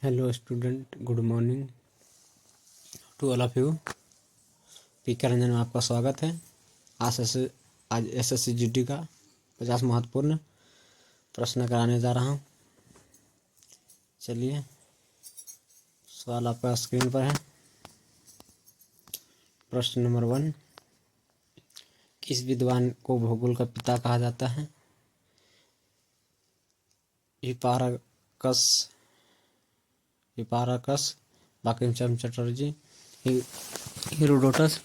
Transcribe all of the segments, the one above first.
Hello student, good morning to all of you. PK Ranjan में आपका स्वागत है। आज एसएससी जीडी का 50 महत्वपूर्ण प्रश्न कराने जा रहा हूँ। चलिए, सवाल आपका स्क्रीन पर है। प्रश्न नंबर 1, किस विद्वान को भूगोल का पिता कहा जाता है? Hipparchus, Bankim Chatterjee, Herodotus.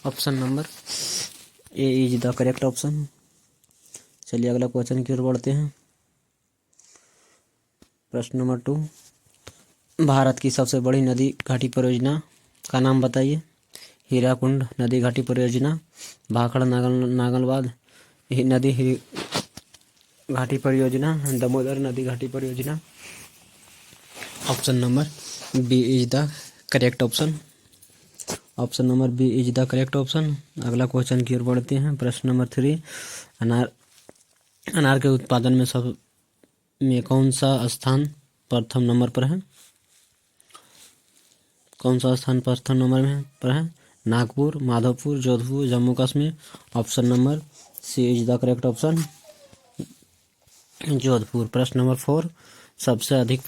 Option number A is the correct option. चलिए अगला क्वेश्चन की ओर बढ़ते हैं। प्रश्न नंबर 2, भारत की सबसे बड़ी नदी घाटी परियोजना का नाम बताइए। हीराकुंड नदी घाटी परियोजना, भाखड़ा नागलवाद नदी घाटी परियोजना, दामोदर नदी घाटी परियोजना। Option number B is the correct option. Option number B is the correct option. अगला क्वेश्चन की ओर बढ़ते हैं। प्रश्न नंबर 3, अनार के उत्पादन में कौन सा स्थान प्रथम नंबर पर है? कौन सा स्थान प्रथम नंबर पर है? Nagpur, Madhavpur, Jodhpur, Jammu Kashmir. Option number C is the correct option, Jodhpur. प्रश्न नंबर 4, सबसे अधिक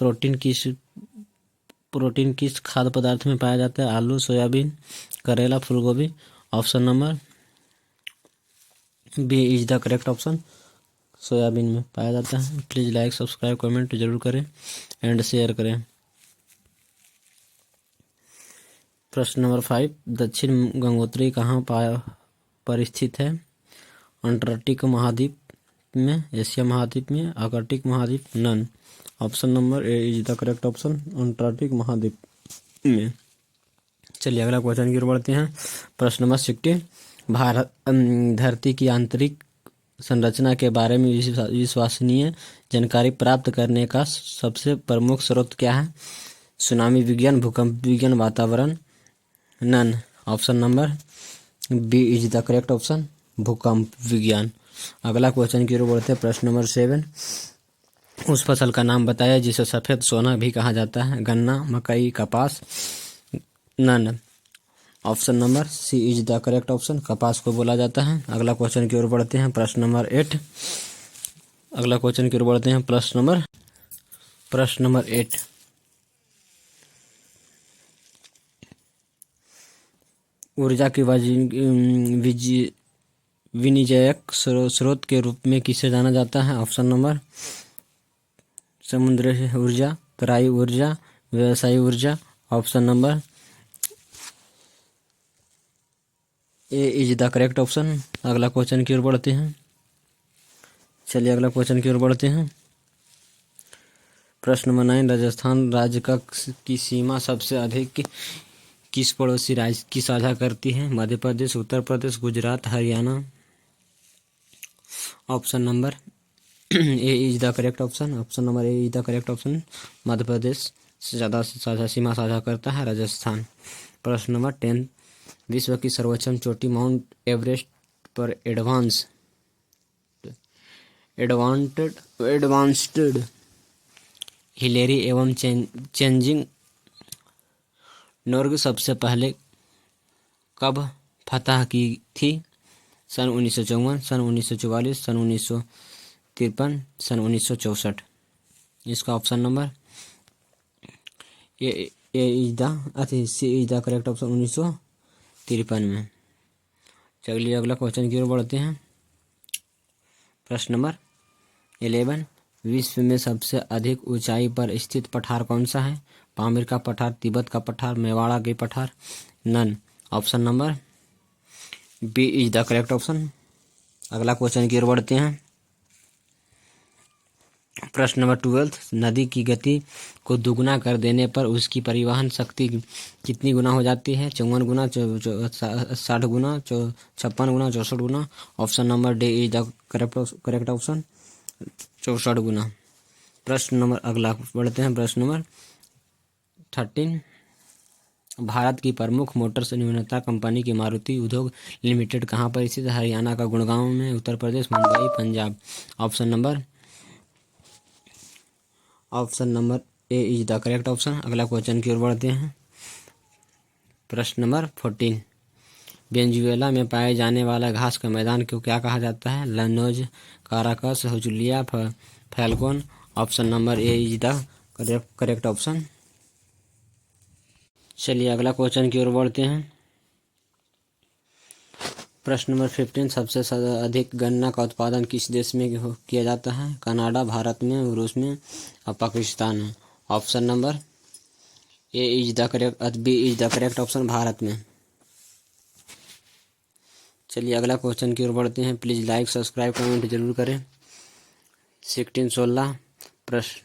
प्रोटीन किस खाद्य पदार्थ में पाया जाता है? आलू, सोयाबीन, करेला, फूलगोभी। Option number B is the correct option, soybean में पाया जाता है। प्लीज़ लाइक, सब्सक्राइब, कमेंट जरूर करें एंड शेयर करें। प्रश्न नंबर 5, दक्षिण गंगोत्री कहाँ पर स्थित है? अंटार्कटिक महाद्वीप में, एशिया महाद्वीप में, आर्कटिक महाद्वीप, none. Option number A is the correct option, Antarctic महाद्वीप में। चलिए अगला क्वेश्चन की ओर बढ़ते हैं। प्रश्न नंबर 16, भारत धरती की आंतरिक संरचना के बारे में विश्वसनीय जानकारी प्राप्त करने का सबसे प्रमुख स्रोत क्या है? सुनामी विज्ञान, भूकंप विज्ञान, वातावरण, none. Option number B is the correct option, भूकंप विज्ञान। अगला क्वेश्चन की ओर बढ़ते हैं। प्रश्न नंबर 7, उस फसल का नाम बताया जिसे सफेद सोना भी कहा जाता है? गन्ना, मकई, कपास, none. Option number C is the correct option, कपास को बोला जाता है। अगला क्वेश्चन की ओर बढ़ते हैं। प्रश्न नंबर 8, अगला क्वेश्चन की ओर बढ़ते हैं। प्रश्न नंबर 8, ऊर्जा की विनिर्जायक स्रोत के रूप में किसे जाना जाता है? ऑप्शन नंबर समुद्री ऊर्जा, तराई ऊर्जा, व्यवसायिक ऊर्जा। Option number A is the correct option. अगला क्वेश्चन की ओर बढ़ते हैं। चलिए अगला क्वेश्चन की ओर बढ़ते हैं। प्रश्न नंबर 9, राजस्थान राज्य की सीमा सबसे अधिक किस पड़ोसी राज्य की साझा करती है? Madhya Pradesh, Uttar Pradesh, Gujarat, Haryana. Option number A is the correct option. Option number A is the correct option, Madhya Pradesh से ज़्यादा सीमा साझा करता है राजस्थान। प्रश्न नंबर 10, विश्व की सर्वोच्च चोटी माउंट एवरेस्ट पर एडवांस्ड हिलेरी एवं चेंजिंग नोर्ग सबसे पहले कब फतह की थी? सन 1954, सन 1944, सन 1953, सन 1964। इसका option number A is the C is the correct option, 1953 में। चलिए अगला क्वेश्चन की ओर बढ़ते हैं। प्रश्न नंबर 11, विश्व में सबसे अधिक ऊंचाई पर स्थित पठार कौन सा है? पामीर का पठार, तिब्बत का पठार, मेवाड़ा के पठार, none. Option number B is the correct option. अगला क्वेश्चन की ओर बढ़ते हैं। प्रश्न नंबर 12, नदी की गति को दुगुना कर देने पर उसकी परिवहन शक्ति कितनी गुना हो जाती है? 54 गुना, 60 गुना, 56 गुना, 64 गुना। Option number D is the correct option, 64 गुना। प्रश्न नंबर अगला बढ़ते हैं। प्रश्न नंबर 13, भारत की प्रमुख मोटर निर्माता कंपनी की मारुति उद्योग लिमिटेड कहाँ पर स्थित है? हरियाणा का गुड़गांव में, Uttar Pradesh, Mumbai, Punjab. Option number A is the correct option. अगला क्वेश्चन की ओर बढ़ते हैं। प्रश्न नंबर 14, वेनेजुएला में पाए जाने वाला घास का मैदान को क्या कहा जाता है? लैनोज, काराकस, हुजुलिया, Falcon. Option number A is the correct option. चलिए अगला क्वेश्चन की ओर बढ़ते हैं। प्रश्न नंबर 15, सबसे अधिक गन्ना का उत्पादन किस देश में किया जाता है? कनाडा, भारत में, रूस में और पाकिस्तान में। Option number A is the correct, B is the correct option, Bharat में। चलिए अगला क्वेश्चन की ओर बढ़ते हैं। प्लीज़ लाइक, सब्सक्राइब, कमेंट जरूर करें। 16 प्रश्न,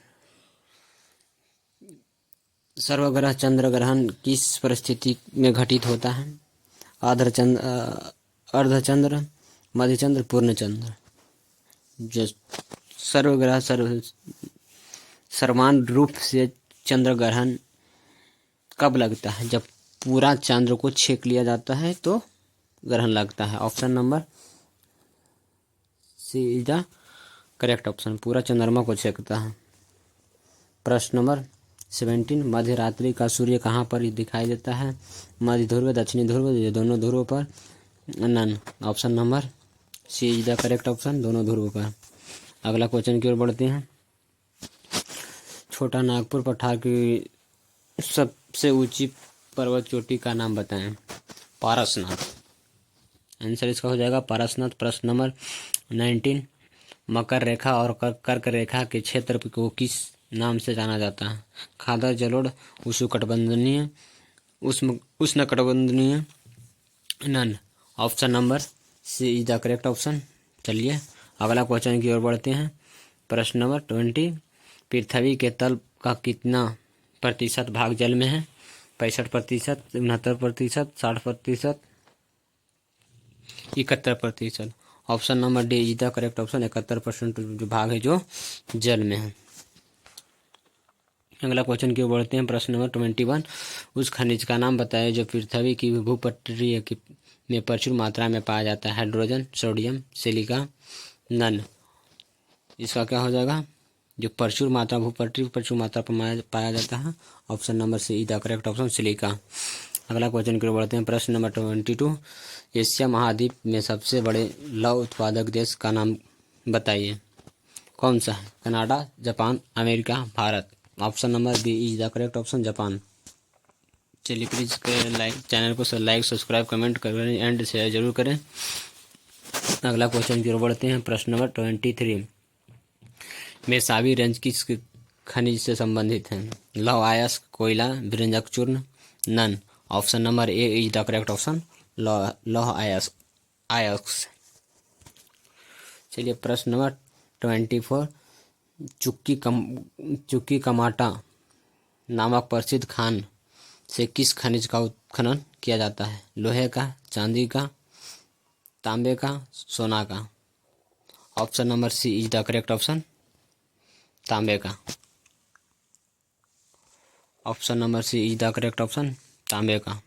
सर्वग्रह चंद्र ग्रहण किस परिस्थिति में घटित होता है? अर्धचंद्र, मध्यचंद्र, पूर्णचंद्र। जो सर्वग्रह समान रूप से चंद्र ग्रहण कब लगता है? जब पूरा चंद्र को छेक लिया जाता है तो ग्रहण लगता है। Option number C is the correct option, पूरा चंद्रमा को छेकता है। प्रश्न नंबर 17, मध्य रात्रि का सूर्य कहाँ पर दिखाई देता है? मध्य ध्रुव, दक्षिणी ध्रुव, ये दोनों ध्रुवों पर, none. Option number C is the correct option, दोनों ध्रुवों पर। अगला क्वेश्चन की ओर बढ़ते हैं। छोटा नागपुर पठार की सबसे ऊंची पर्वत चोटी का नाम बताएं। पारसनाथ, आंसर इसका हो जाएगा पारसनाथ। प्रश्न नंबर 19, मकर रेखा और कर्क रेखा के क्षेत्र को किस नाम से जाना जाता है? खादर, जलोढ़, उष्णकटिबंधीय, उष्णकटिबंधीय, none. Option number C is the correct option. चलिए अगला क्वेश्चन की ओर बढ़ते हैं। प्रश्न नंबर 20, पृथ्वी के तल का कितना प्रतिशत भाग जल में है? 65%, 69%, 60%, 71%। Option number D is the correct option, 71% जो भाग है जो जल में है। अगला क्वेश्चन की ओर बढ़ते हैं। प्रश्न नंबर 21, उस खनिज का नाम बताएं जो पृथ्वी की भूपटल में प्रचुर मात्रा में पाया जाता है? Hydrogen, sodium, silica, none. इसका क्या हो जाएगा? जो प्रचुर मात्रा भूपटल प्रचुर मात्रा पर पाया जाता है। Option number C is the correct option, silica. अगला क्वेश्चन की ओर बढ़ते हैं। प्रश्न नंबर 22, एशिया महाद्वीप में सबसे बड़े लौह उत्पादक देश का नाम बताइए। कौन सा है? Canada, Japan, America, Bharat. Option number B is the correct option, Japan. चलिए प्लीज़ चैनल को लाइक, सब्सक्राइब, कमेंट करें एंड शेयर जरूर करें। अगला क्वेश्चन की ओर बढ़ते हैं। प्रश्न नंबर 23, मेसाबी रेंज किस खनिज से संबंधित है? लौह अयस्क, कोयला, बृहंजक चूर्ण, none. Option number A is the correct option, लौह अयस्क। चलिए प्रश्न नंबर 24, चुक्की कमाटा नामक प्रसिद्ध खान से किस खनिज का उत्खनन किया जाता है? लोहे का, चांदी का, तांबे का, सोना का। Option number C is the correct option, तांबे का। Option number C is the correct option, तांबे का।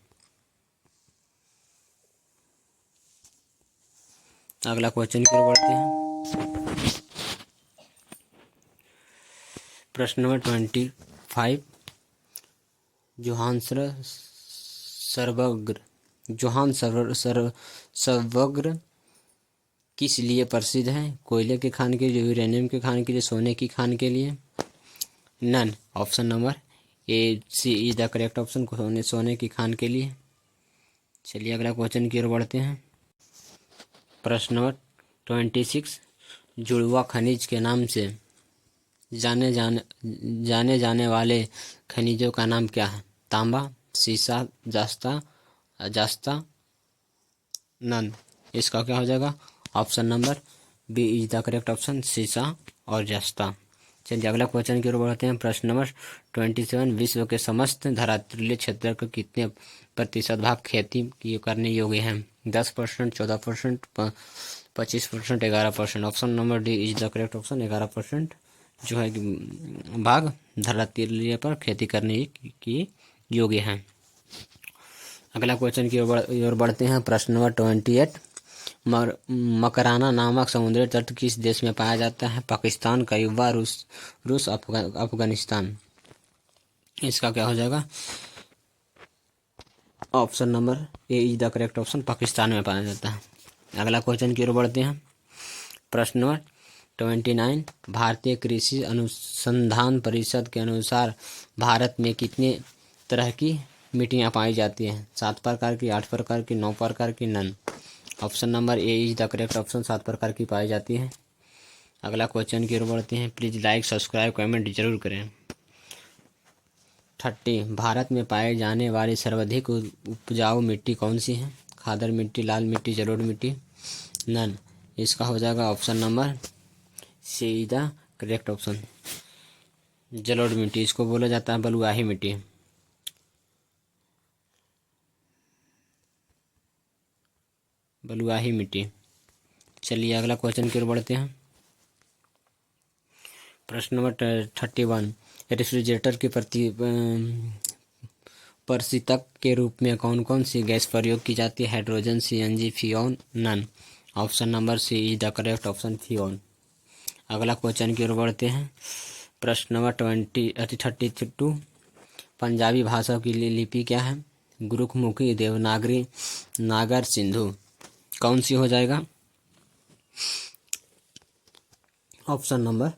अगला क्वेश्चन की ओर बढ़ते हैं। प्रश्न नंबर 25, जोहान सर्वग्र किस लिए प्रसिद्ध है? कोयले के खान के लिए, यूरेनियम के खान के लिए, सोने की खान के लिए, none. Option number A C is the correct option, सोने की खान के लिए। चलिए अगला क्वेश्चन की ओर बढ़ते हैं। प्रश्न नंबर 26, जुड़वा खनिज के नाम से जाने जाने वाले खनिजों का नाम क्या है? तांबा, सीसा, जास्ता, नन। इसका क्या हो जाएगा? Option number B is the correct option, सीसा और जास्ता। चलिए अगला क्वेश्चन की ओर बढ़ते हैं। प्रश्न नंबर 27, विश्व के समस्त धरातलीय क्षेत्र का कितने प्रतिशत भाग खेती करने योग्य हैं? 10%, 14%, 25%, 11%। Option number D is the correct option, 11% जो है भाग धरातलीय पर खेती करने की योग्य हैं। अगला क्वेश्चन की ओर बढ़ते हैं। प्रश्न नंबर 28, मकराना नामक समुद्री तट किस देश में पाया जाता है? पाकिस्तान, क्यूबा, रूस, अफगानिस्तान। इसका क्या हो जाएगा? Option number A is the correct option, Pakistan में पाया जाता है। अगला क्वेश्चन की ओर बढ़ते हैं। प्रश्न नंबर 29, भारतीय कृषि अनुसंधान परिषद के अनुसार भारत में कितने तरह की मिट्टियाँ पाई जाती हैं? 7 प्रकार की, 8 प्रकार की, 9 प्रकार की, none. Option number A is the correct option, 7 प्रकार की पाई जाती है। अगला क्वेश्चन की ओर बढ़ते हैं। प्लीज लाइक सब्सक्राइब कमेंट जरूर करें। 30, भारत में पाए जाने वाली सर्वाधिक उपजाऊ मिट्टी कौन सी है? खादर मिट्टी, लाल मिट्टी, जलोढ़ मिट्टी, नन। इसका हो जाएगा option number C is the correct option, जलोढ़ मिट्टी। इसको बोला जाता है बलुआही मिट्टी। बलुआही मिट्टी। चलिए अगला क्वेश्चन की ओर बढ़ते हैं। प्रश्न नंबर 31, रेफ्रिजरेटर के परिसीतक के रूप में कौन कौन सी गैस प्रयोग की जाती है? हाइड्रोजन, सीएनजी, फ्यून, none. Option number C is the correct option, फ्यून। अगला क्वेश्चन की ओर बढ़ते हैं। प्रश्न नंबर 32, पंजाबी भाषा की लिपि क्या है? गुरुमुखी, देवनागरी, नागर, सिंधु। कौन सी हो जाएगा? Option number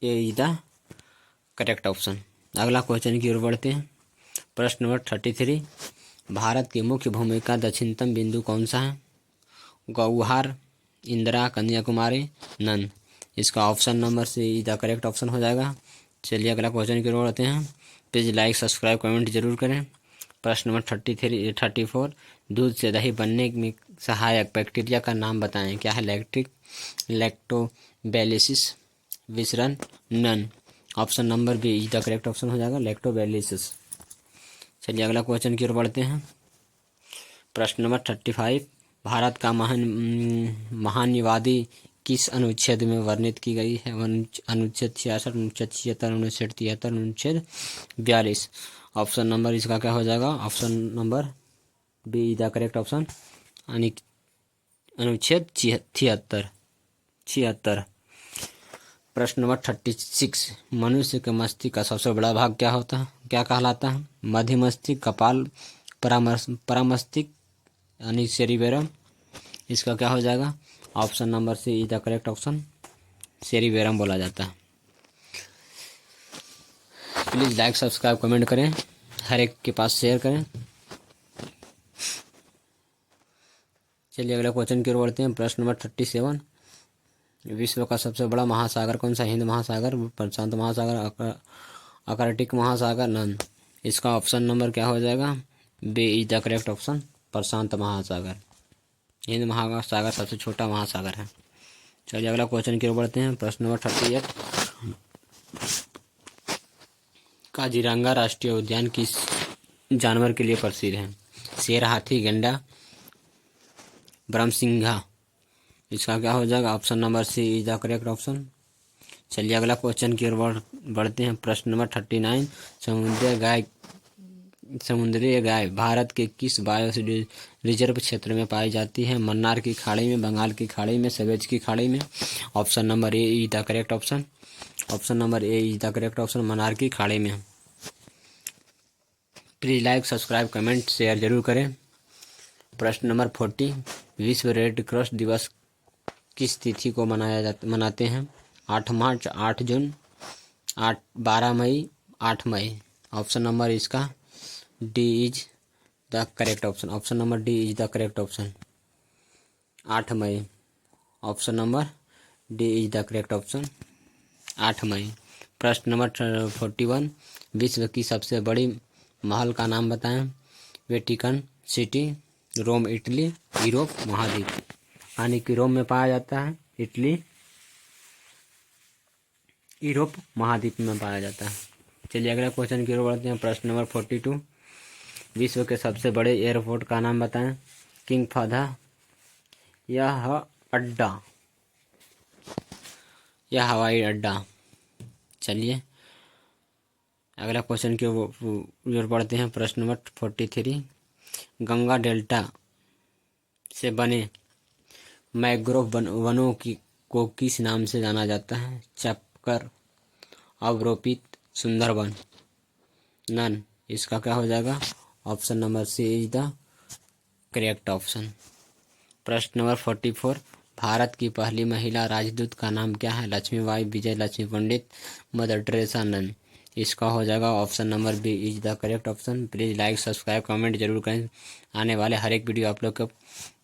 A is the correct option. अगला क्वेश्चन की ओर बढ़ते हैं। प्रश्न नंबर 33, भारत की मुख्य भूमि का दक्षिणतम बिंदु कौन सा है? गौहार, इंदिरा, कन्याकुमारी, नन। इसका ऑप्शन नंबर से इज द करेक्ट ऑप्शन हो जाएगा। चलिए अगला क्वेश्चन की ओर बढ़ते हैं। प्लीज लाइक सब्सक्राइब कमेंट जरूर करें। प्रश्न नंबर 34, दूध से दही बनने में सहायक बैक्टीरिया का नाम बताएं। क्या है? लैक्टोबैसिलस, विसरन, none. Option number B is the correct option हो जाएगा, लैक्टोबैसिलस। चलिए अगला क्वेश्चन की ओर बढ़ते हैं। प्रश्न नंबर 35, भारत का महान्यवादी किस अनुच्छेद में वर्णित की गई है? अनुच्छेद 66, अनुच्छेद 76, अनुच्छेद 73, अनुच्छेद 42। ऑप्शन नंबर इसका क्या हो जाएगा? Option number B is the correct option, अनुच्छेद 76। प्रश्न नंबर 36, मनुष्य के मस्तिष्क का सबसे बड़ा भाग क्या होता है, क्या कहलाता है? मध्य मस्तिष्क, कपाल, परामस्तिष्क यानी सेरिबेरम। इसका क्या हो जाएगा? Option number C is the correct option, cerebrum बोला जाता है। प्लीज़ लाइक सब्सक्राइब कमेंट करें, हर एक के पास शेयर करें। चलिए अगला क्वेश्चन की ओर बढ़ते हैं। प्रश्न नंबर 37, विश्व का सबसे बड़ा महासागर कौन सा? हिंद महासागर, प्रशांत महासागर, आर्कटिक महासागर, नन। इसका ऑप्शन नंबर क्या हो जाएगा? B is the correct option, प्रशांत महासागर। हिंद महासागर सबसे छोटा महासागर है। चलिए अगला क्वेश्चन की ओर बढ़ते हैं। प्रश्न नंबर 38, काजीरंगा राष्ट्रीय उद्यान किस जानवर के लिए प्रसिद्ध है? शेर, हाथी, गैंडा, ब्रह्मसिंघा। इसका क्या हो जाएगा? Option number C is the correct option. चलिए अगला क्वेश्चन की ओर बढ़ते हैं। प्रश्न नंबर 39, समुद्री गाय भारत के किस बायो रिजर्व क्षेत्र में पाई जाती है? मन्नार की खाड़ी में, बंगाल की खाड़ी में, सवेज की खाड़ी में। Option number A is the correct option, option number A is the correct option, Mannar की खाड़ी में। Please like subscribe comment share जरूर करें। प्रश्न नंबर 40, विश्व रेड क्रॉस दिवस किस तिथि को मनाते हैं? 8 मार्च, 8 जून, 12 मई, 8 मई। ऑप्शन नंबर इसका D is the correct option, option number D is the correct option, 8 मई। Option number D is the correct option, 8 मई। प्रश्न नंबर 41, विश्व की सबसे बड़ी महल का नाम बताएं। Vatican City, Rome Italy, Europe महाद्वीप। यानी कि रोम में पाया जाता है, इटली यूरोप महाद्वीप में पाया जाता है। चलिए अगला क्वेश्चन की ओर बढ़ते हैं। प्रश्न नंबर 42, विश्व के सबसे बड़े एयरपोर्ट का नाम बताएं। किंग फहद, यह अड्डा, यह हवाई अड्डा। चलिए अगला क्वेश्चन की ओर बढ़ते हैं। प्रश्न नंबर 43, गंगा डेल्टा से बने मैंग्रोव वनों को किस नाम से जाना जाता है? चपकर, अवरोपित, सुंदरवन। नन। इसका क्या हो जाएगा? Option number C is the correct option. प्रश्न नंबर 44, भारत की पहली महिला राजदूत का नाम क्या है? Lakshmibai, Vijay Lakshmi Pandit, Mother Teresa, none. इसका हो जाएगा option number B is the correct option. Please like subscribe comment जरूर करें। आने वाले हर एक वीडियो आप लोग के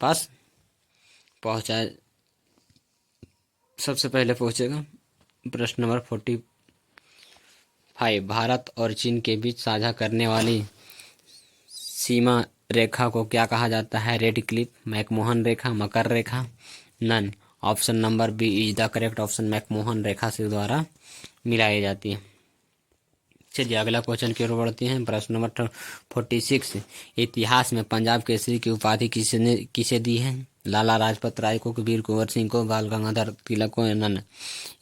पास पहुँचाए सबसे पहले पहुँचेगा। प्रश्न नंबर 45, भारत और चीन के बीच साझा करने वाली सीमा रेखा को क्या कहा जाता है? रेड क्लिफ, मैकमोहन रेखा, मकर रेखा, none. Option number B is the correct option. McMahon रेखा से द्वारा मिलाई जाती है। चलिए अगला क्वेश्चन की ओर बढ़ते हैं। प्रश्न नंबर 46, इतिहास में पंजाब केसरी की उपाधि किसे दी है? लाला लाजपत राय को, वीर कुंवर सिंह को, बाल गंगाधर तिलक को, नन।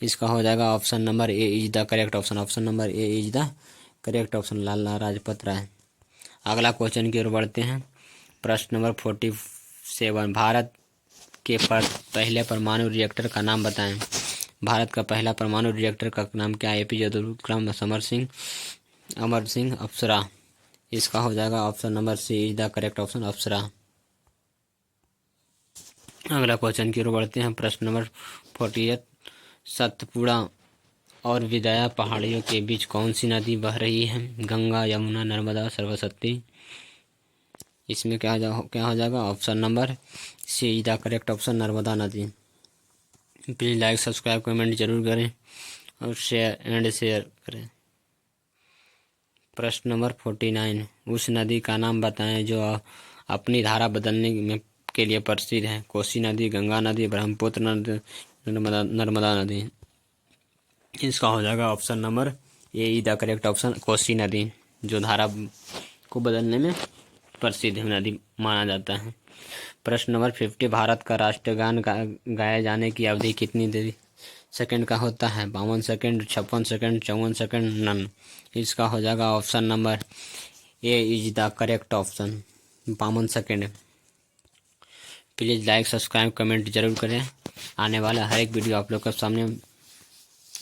इसका हो जाएगा option number A is the correct option. Option number A is the correct option, Lala Lajpat Rai. अगला क्वेश्चन की ओर बढ़ते हैं। प्रश्न नंबर 47, भारत के पहले परमाणु रिएक्टर का नाम बताएं। भारत का पहला परमाणु रिएक्टर का नाम क्या है? एपीजे अब्दुल कलाम, अमर सिंह, अप्सरा। इसका हो जाएगा option number C is the correct option, Apsara. अगला क्वेश्चन की ओर बढ़ते हैं। प्रश्न नंबर 48, सतपुड़ा और विदया पहाड़ियों के बीच कौन सी नदी बह रही है? गंगा, यमुना, नर्मदा, सरस्वती। इसमें क्या हो जाएगा? Option number C is the correct option, Narmada नदी। प्लीज़ लाइक सब्सक्राइब कमेंट जरूर करें और शेयर करें। प्रश्न नंबर 49, उस नदी का नाम बताएं जो अपनी धारा बदलने में के लिए प्रसिद्ध है। कोसी नदी, गंगा नदी, ब्रह्मपुत्र नदी, नर्मदा नदी। इसका हो जाएगा option number A is the correct option, Kosi नदी, जो धारा को बदलने में प्रसिद्ध नदी माना जाता है। प्रश्न नंबर 50, भारत का राष्ट्रीय गान गाए जाने की अवधि कितनी देरी सेकंड का होता है? 52 सेकंड, 56 सेकंड, 54 सेकंड, नन। इसका हो जाएगा option number A is the correct option, 52 second. Please like subscribe comment जरूर करें। आने वाला हर एक वीडियो आप लोग के सामने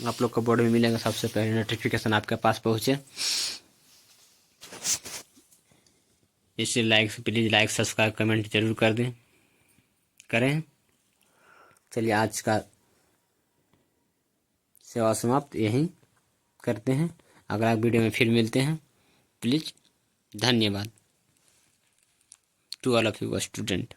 आप लोग को बोर्ड में मिलेगा, सबसे पहले नोटिफिकेशन आपके पास पहुँचे। इससे प्लीज़ लाइक सब्सक्राइब कमेंट जरूर करें। चलिए आज का सेवा समाप्त यहीं करते हैं। अगला वीडियो में फिर मिलते हैं। प्लीज़ धन्यवाद to all of you student.